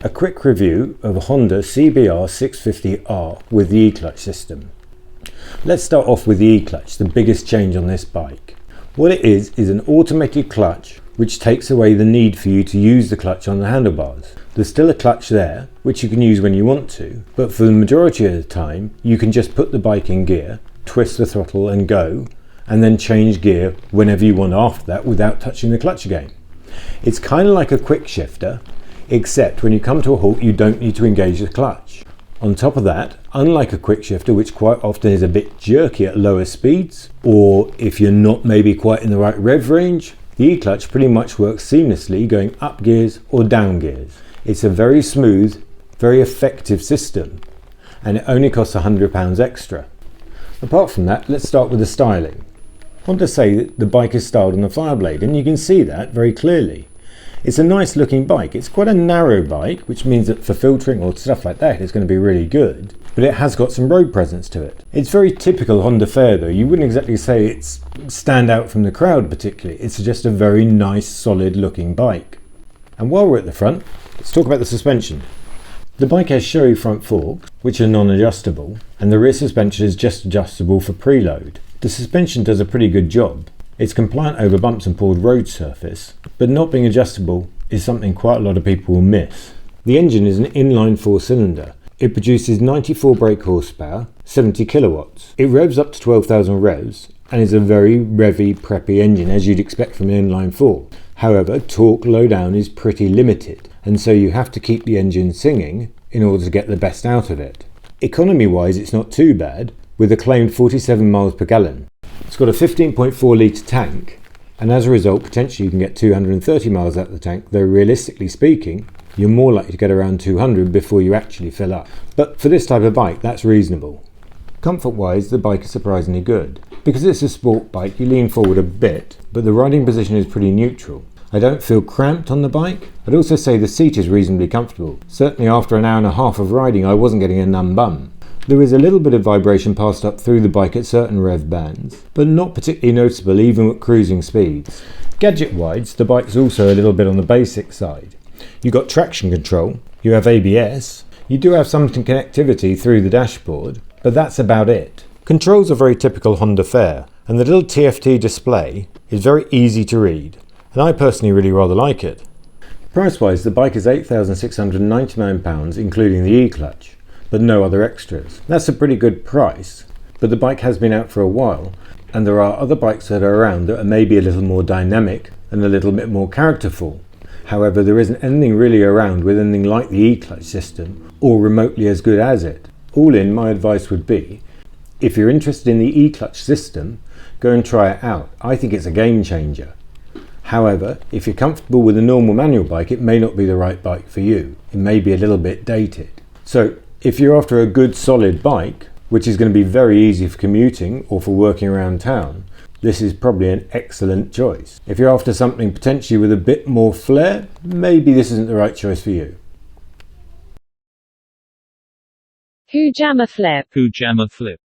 A quick review of a Honda CBR650R with the EClutch system. Let's start off with the EClutch, the biggest change on this bike. What it is an automated clutch which takes away the need for you to use the clutch on the handlebars. There's still a clutch there which you can use when you want to, but for the majority of the time you can just put the bike in gear, twist the throttle and go, and then change gear whenever you want after that without touching the clutch again. It's kind of like a quick shifter, except when you come to a halt you don't need to engage the clutch. On top of that, unlike a quick shifter which quite often is a bit jerky at lower speeds, or if you're not maybe quite in the right rev range, the EClutch pretty much works seamlessly going up gears or down gears. It's a very smooth, very effective system, and it only costs £100 extra. Apart from that, let's start with the styling. I want to say that the bike is styled on the Fireblade, and you can see that very clearly. It's a nice looking bike. It's quite a narrow bike, which means that for filtering or stuff like that it's going to be really good, but it has got some road presence to it. It's very typical Honda fare though. You wouldn't exactly say it's stand out from the crowd particularly. It's just a very nice solid looking bike. And while we're at the front, let's talk about the suspension. The bike has showy front forks, which are non-adjustable, and the rear suspension is just adjustable for preload. The suspension does a pretty good job. It's compliant over bumps and poured road surface, but not being adjustable is something quite a lot of people will miss. The engine is an inline 4-cylinder. It produces 94 brake horsepower, 70 kilowatts. It revs up to 12,000 revs and is a very revvy, preppy engine as you'd expect from an inline 4. However, torque low down is pretty limited, and so you have to keep the engine singing in order to get the best out of it. Economy wise it's not too bad, with a claimed 47 miles per gallon. It's got a 15.4 litre tank, and as a result potentially you can get 230 miles out of the tank, though realistically speaking you're more likely to get around 200 before you actually fill up. But for this type of bike that's reasonable. Comfort wise the bike is surprisingly good. Because it's a sport bike you lean forward a bit, but the riding position is pretty neutral. I don't feel cramped on the bike. I'd also say the seat is reasonably comfortable. Certainly after an hour and a half of riding I wasn't getting a numb bum. There is a little bit of vibration passed up through the bike at certain rev bands, but not particularly noticeable even at cruising speeds. Gadget-wise, the bike's also a little bit on the basic side. You've got traction control, you have ABS, you do have some connectivity through the dashboard, but that's about it. Controls are very typical Honda fare, and the little TFT display is very easy to read, and I personally really rather like it. Price-wise, the bike is £8,699 including the EClutch, but no other extras. That's a pretty good price, but the bike has been out for a while, and there are other bikes that are around that are maybe a little more dynamic and a little bit more characterful. However, there isn't anything really around with anything like the EClutch system, or remotely as good as it. All in, my advice would be, if you're interested in the EClutch system, go and try it out. I think it's a game changer. However, if you're comfortable with a normal manual bike, it may not be the right bike for you. It may be a little bit dated. So, if you're after a good solid bike, which is going to be very easy for commuting or for working around town, this is probably an excellent choice. If you're after something potentially with a bit more flair, maybe this isn't the right choice for you. Pujama flip. Pujama flip.